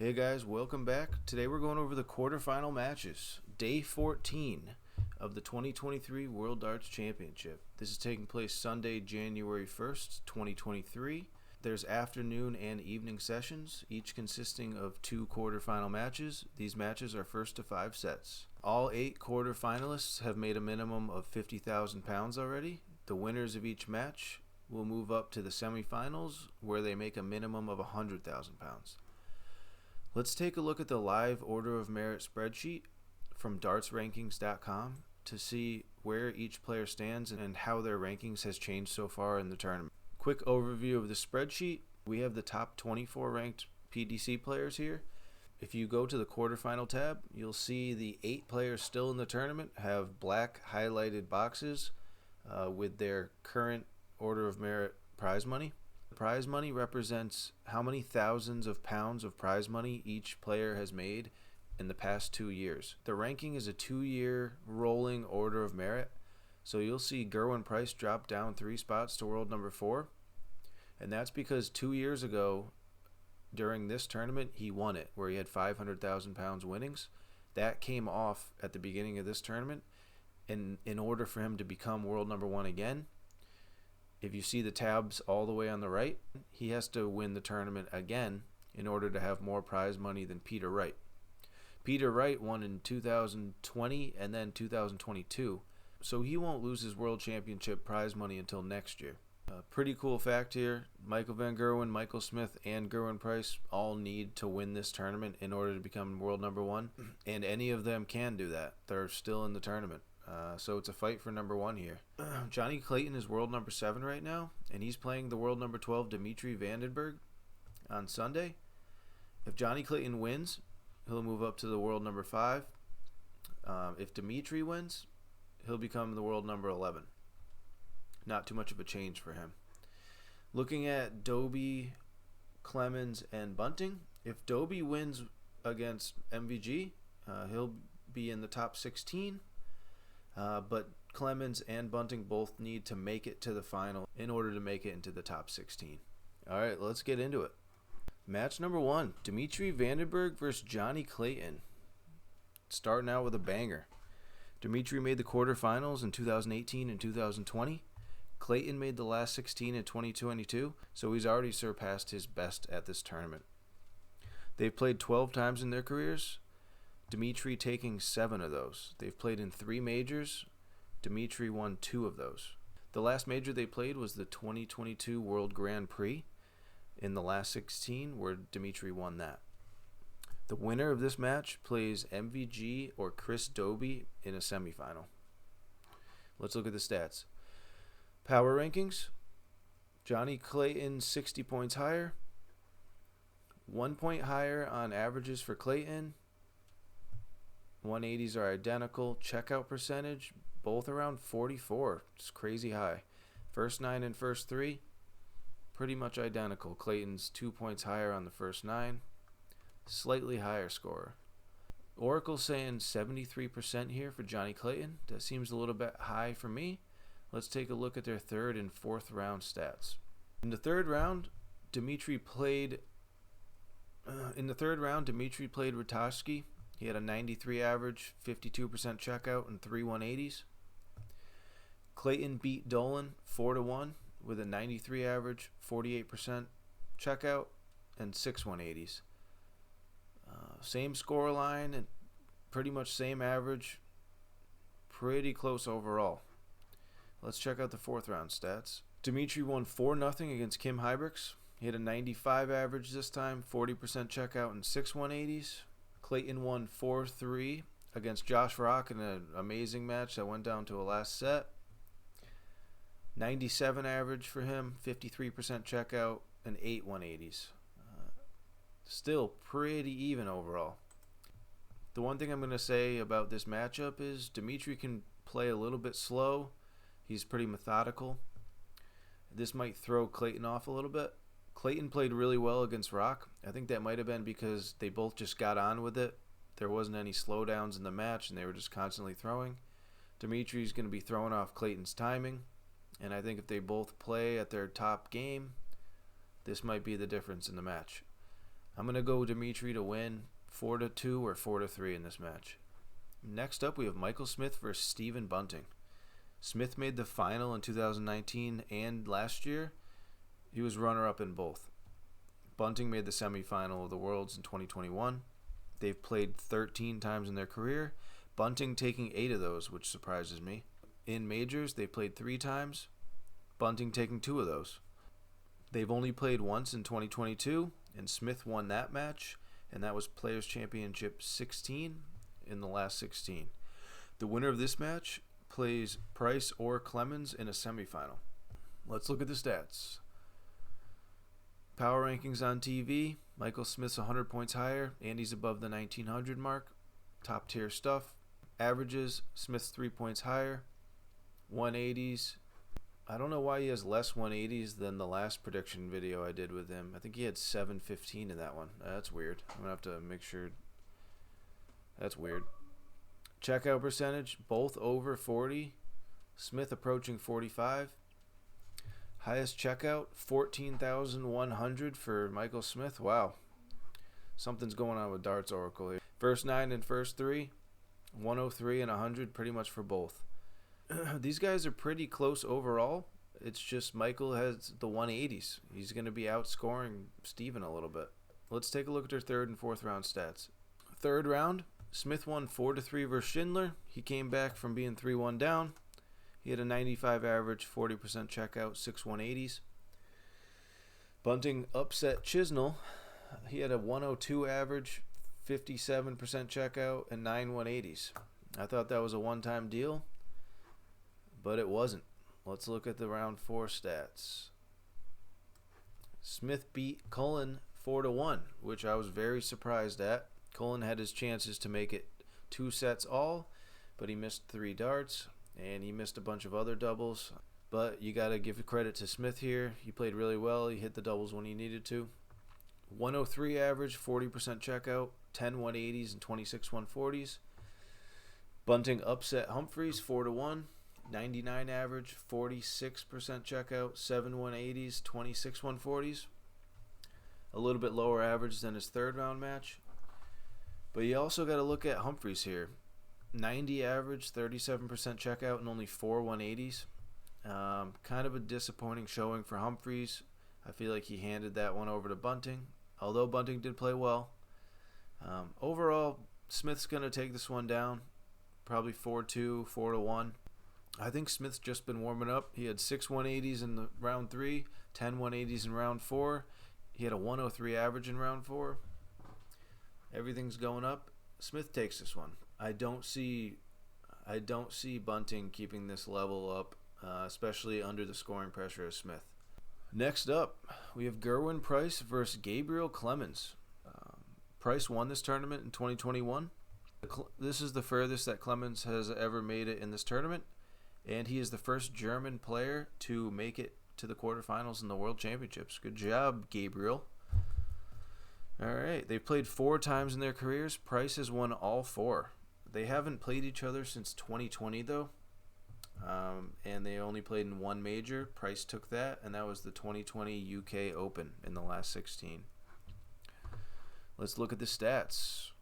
Hey guys, welcome back. Today we're going over the quarterfinal matches, day 14 of the 2023 World Darts Championship. This is taking place Sunday, January 1st, 2023. There's afternoon and evening sessions, each consisting of 2 quarterfinal matches. These matches are first to 5 sets. All 8 quarterfinalists have made a minimum of 50,000 pounds already. The winners of each match will move up to the semifinals, where they make a minimum of 100,000 pounds. Let's take a look at the live order of merit spreadsheet from dartsrankings.com to see where each player stands and how their rankings has changed so far in the tournament. Quick overview of the spreadsheet. We have the top 24 ranked PDC players here. If you go to the quarterfinal tab, you'll see the 8 players still in the tournament have black highlighted boxes with their current order of merit prize money. Prize money represents how many thousands of pounds of prize money each player has made in the past 2 years. The ranking is a 2-year rolling order of merit, so you'll see GERWEN Price drop down 3 spots to world number 4, and that's because 2 years ago during this tournament he won it, where he had 500,000 pounds winnings. That came off at the beginning of this tournament, and in order for him to become world number 1 again, if you see the tabs all the way on the right, he has to win the tournament again in order to have more prize money than Peter Wright. Peter Wright won in 2020 and then 2022, so he won't lose his World Championship prize money until next year. Pretty cool fact here, Michael van Gerwen, Michael Smith, and GERWEN Price all need to win this tournament in order to become world number 1, and any of them can do that. They're still in the tournament. So it's a fight for number 1 here. Johnny Clayton is world number 7 right now, and he's playing the world number 12 Dimitri Vandenberg on Sunday. If Johnny Clayton wins, he'll move up to the world number 5. If Dimitri wins, he'll become the world number 11. Not too much of a change for him. Looking at DOBEY, CLEMENS, and BUNTING, if DOBEY wins against MVG, he'll be in the top 16. But CLEMENS and BUNTING both need to make it to the final in order to make it into the top 16. Alright, let's get into it. Match number 1, Dimitri Vandenberg versus Johnny Clayton. Starting out with a banger. Dimitri made the quarterfinals in 2018 and 2020. Clayton made the last 16 in 2022, so he's already surpassed his best at this tournament. They've played 12 times in their careers, Dimitri taking 7 of those. They've played in 3 majors. Dimitri won 2 of those. The last major they played was the 2022 World Grand Prix in the last 16, where Dimitri won that. The winner of this match plays MVG or Chris Dobey in a semifinal. Let's look at the stats. Power rankings. Johnny Clayton 60 points higher. 1 point higher on averages for Clayton. 180s are identical. Checkout percentage, both around 44. It's crazy high. First 9 and first 3, pretty much identical. Clayton's 2 points higher on the first 9. Slightly higher scorer. Oracle saying 73% here for Johnny Clayton. That seems a little bit high for me. Let's take a look at their 3rd and 4th round stats. In the 3rd round, Dimitri played Ratoshki. He had a 93 average, 52% checkout, and 3 180s. Clayton beat Dolan 4-1 with a 93 average, 48% checkout, and 6 180s. Same score line and pretty much same average. Pretty close overall. Let's check out the 4th round stats. Dimitri won 4-0 against Kim Hybricks. He had a 95 average this time, 40% checkout, and 6 180s. Clayton won 4-3 against Josh Rock in an amazing match that went down to a last set. 97 average for him, 53% checkout, and 8 180s. Still pretty even overall. The one thing I'm going to say about this matchup is Dimitri can play a little bit slow. He's pretty methodical. This might throw Clayton off a little bit. Clayton played really well against Rock. I think that might have been because they both just got on with it. There wasn't any slowdowns in the match, and they were just constantly throwing. Dimitri's going to be throwing off Clayton's timing, and I think if they both play at their top game, this might be the difference in the match. I'm going to go Dimitri to win 4-2 or 4-3 in this match. Next up, we have Michael Smith versus Stephen Bunting. Smith made the final in 2019 and last year. He was runner-up in both. Bunting made the semifinal of the Worlds in 2021. They've played 13 times in their career, Bunting taking 8 of those, which surprises me. In majors, they played 3 times, Bunting taking 2 of those. They've only played once in 2022, and Smith won that match, and that was Players' Championship 16 in the last 16. The winner of this match plays Price or Clemens in a semifinal. Let's look at the stats. Power rankings on TV. Michael Smith's 100 points higher, and he's above the 1900 mark. Top tier stuff. Averages, Smith's 3 points higher. 180s. I don't know why he has less 180s than the last prediction video I did with him. I think he had 715 in that one. That's weird. I'm going to have to make sure. That's weird. Checkout percentage, both over 40. Smith approaching 45. Highest checkout, 14,100 for Michael Smith. Wow. Something's going on with Darts Oracle here. First 9 and first 3. 103 and 100 pretty much for both. These guys are pretty close overall. It's just Michael has the 180s. He's going to be outscoring Steven a little bit. Let's take a look at their third and fourth round stats. Third round, Smith won 4-3 versus Schindler. He came back from being 3-1 down. He had a 95 average, 40% checkout, 6 180s. Bunting upset Chisnell. He had a 102 average, 57% checkout, and 9 180s. I thought that was a one-time deal, but it wasn't. Let's look at the round 4 stats. Smith beat Cullen 4-1, which I was very surprised at. Cullen had his chances to make it 2 sets all, but he missed 3 darts, and he missed a bunch of other doubles. But you got to give credit to Smith here. He played really well. He hit the doubles when he needed to. 103 average, 40% checkout, 10 180s, and 26 140s. Bunting upset Humphreys 4-1. 99 average, 46% checkout, 7 180s, 26 140s. A little bit lower average than his third round match. But you also got to look at Humphreys here. 90 average, 37% checkout, and only 4 180s. Kind of a disappointing showing for Humphreys. I feel like he handed that one over to Bunting, although Bunting did play well. Overall, Smith's going to take this one down. Probably 4-2, 4-1. I think Smith's just been warming up. He had 6 180s in the round 3, 10 180s in round 4. He had a 103 average in round 4. Everything's going up. Smith takes this one. I don't see Bunting keeping this level up, especially under the scoring pressure of Smith. Next up, we have GERWEN Price versus Gabriel Clemens. Price won this tournament in 2021. This is the furthest that Clemens has ever made it in this tournament, and he is the first German player to make it to the quarterfinals in the World Championships. Good job, Gabriel. All right, they've played 4 times in their careers. Price has won all 4. They haven't played each other since 2020, though, and they only played in 1 major. Price took that, and that was the 2020 UK Open in the last 16. Let's look at the stats.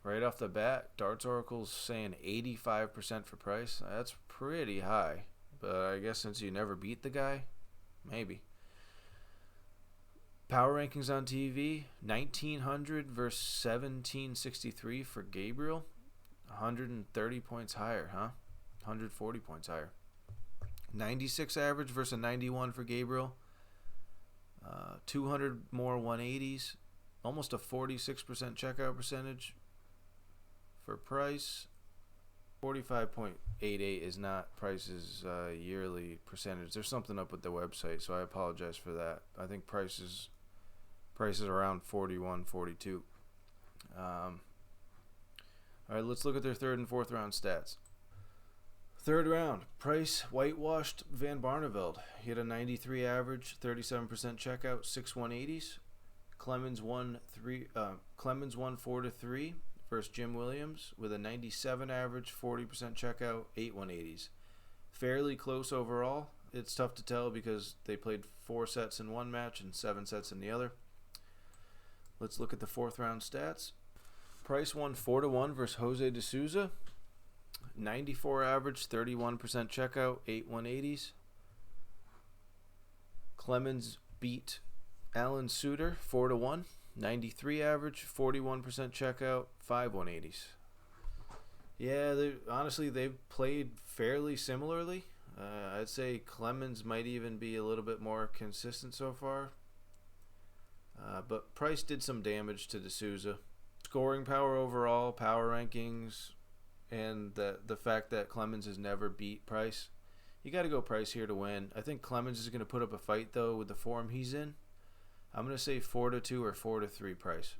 Right off the bat, Darts Oracle's saying 85% for Price. That's pretty high, but I guess since you never beat the guy, maybe. Power rankings on TV, 1900 versus 1763 for Gabriel. 130 points higher, huh? 140 points higher. 96 average versus a 91 for Gabriel. 200 more 180s. Almost a 46% checkout percentage for Price. 45.88 is not Price's yearly percentage. There's something up with the website, so I apologize for that. I think Price is around 41, 42. All right, let's look at their third and fourth round stats. Third round, Price whitewashed Van Barneveld. He had a 93 average, 37% checkout, 6 180s. Clemens won 4-3 versus Jim Williams with a 97 average, 40% checkout, 8 180s. Fairly close overall. It's tough to tell because they played 4 sets in one match and 7 sets in the other. Let's look at the 4th round stats. Price won 4-1 versus Jose de Souza. 94 average, 31% checkout, 8 180s. Clemens beat Alan Suter 4-1. 93 average, 41% checkout, 5 180s. Yeah, honestly, they've played fairly similarly. I'd say Clemens might even be a little bit more consistent so far. But Price did some damage to D'Souza. Scoring power overall, power rankings, and the fact that Clemens has never beat Price. You got to go Price here to win. I think Clemens is going to put up a fight, though, with the form he's in. I'm going to say 4-2 or 4-3 Price.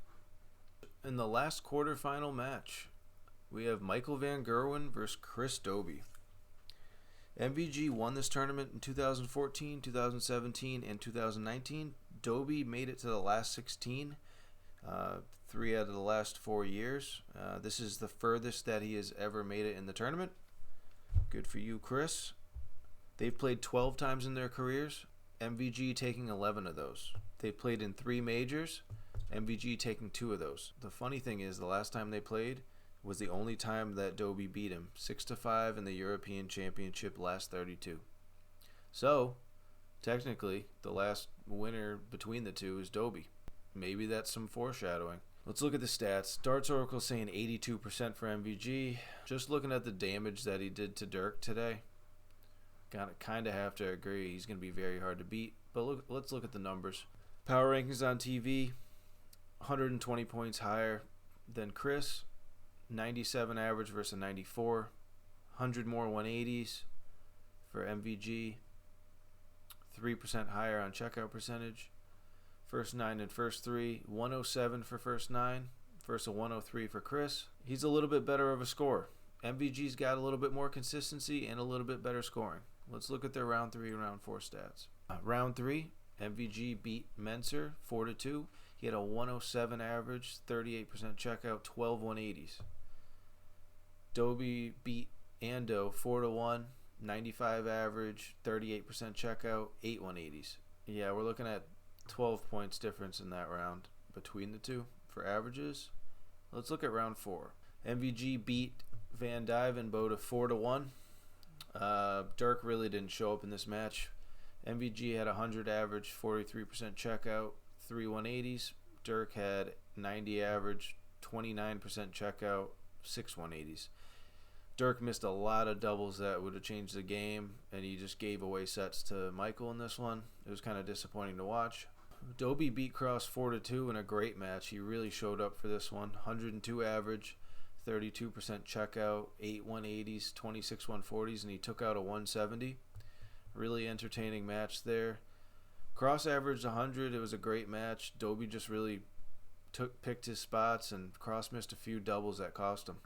In the last quarterfinal match, we have Michael van Gerwen versus Chris Dobey. MVG won this tournament in 2014, 2017, and 2019. Dobey made it to the last 16, 3 out of the last 4 years. This is the furthest that he has ever made it in the tournament. Good for you, Chris. They've played 12 times in their careers, MVG taking 11 of those. They played in 3 majors, MVG taking 2 of those. The funny thing is, the last time they played was the only time that Dobey beat him, 6-5 in the European Championship last 32. So, technically, the last winner between the two is Dobey. Maybe that's some foreshadowing. Let's look at the stats. Darts Oracle saying 82% for MVG. Just looking at the damage that he did to Dirk today, kind of have to agree he's going to be very hard to beat. But let's look at the numbers. Power rankings on TV, 120 points higher than Chris. 97 average versus 94. 100 more 180s for MVG. 3% higher on checkout percentage. First 9 and first 3. 107 for first 9 versus a 103 for Chris. He's a little bit better of a scorer. MVG's got a little bit more consistency and a little bit better scoring. Let's look at their round 3 and round 4 stats. Round 3, MVG beat Menser 4-2. He had a 107 average, 38% checkout, 12 180s. Dobey beat Ando 4-1, 95 average, 38% checkout, 8 180s. Yeah, we're looking at 12 points difference in that round between the two for averages. Let's look at round 4. MVG beat Van Dyvenbode 4-1. Dirk really didn't show up in this match. MVG had 100 average, 43% checkout, 3 180s. Dirk had 90 average, 29% checkout, 6 180s. Dirk missed a lot of doubles that would have changed the game, and he just gave away sets to Michael in this one. It was kind of disappointing to watch. Dobey beat Cross 4-2 in a great match. He really showed up for this one. 102 average, 32% checkout, 8 180s, 26 140s, and he took out a 170. Really entertaining match there. Cross averaged 100. It was a great match. Dobey just really picked his spots, and Cross missed a few doubles that cost him.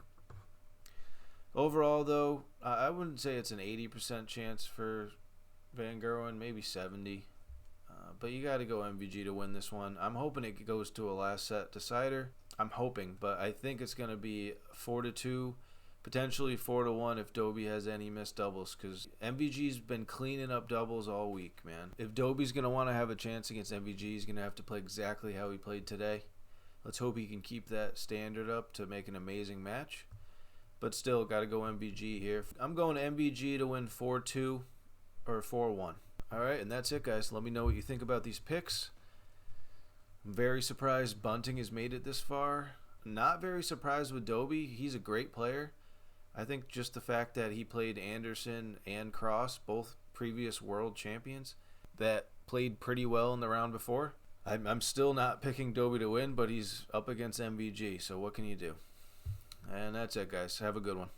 Overall, though, I wouldn't say it's an 80% chance for Van Gerwen, maybe 70. But you got to go MVG to win this one. I'm hoping it goes to a last set decider. I'm hoping, but I think it's going to be 4-2, potentially 4-1 if Dobey has any missed doubles, because MVG's been cleaning up doubles all week, man. If Dobey's going to want to have a chance against MVG, he's going to have to play exactly how he played today. Let's hope he can keep that standard up to make an amazing match. But still, got to go MVG here. I'm going MVG to win 4-2 or 4-1. All right, and that's it, guys. Let me know what you think about these picks. I'm very surprised Bunting has made it this far. Not very surprised with Dobey. He's a great player. I think just the fact that he played Anderson and Cross, both previous world champions, that played pretty well in the round before. I'm still not picking Dobey to win, but he's up against MVG, so what can you do? And that's it, guys. Have a good one.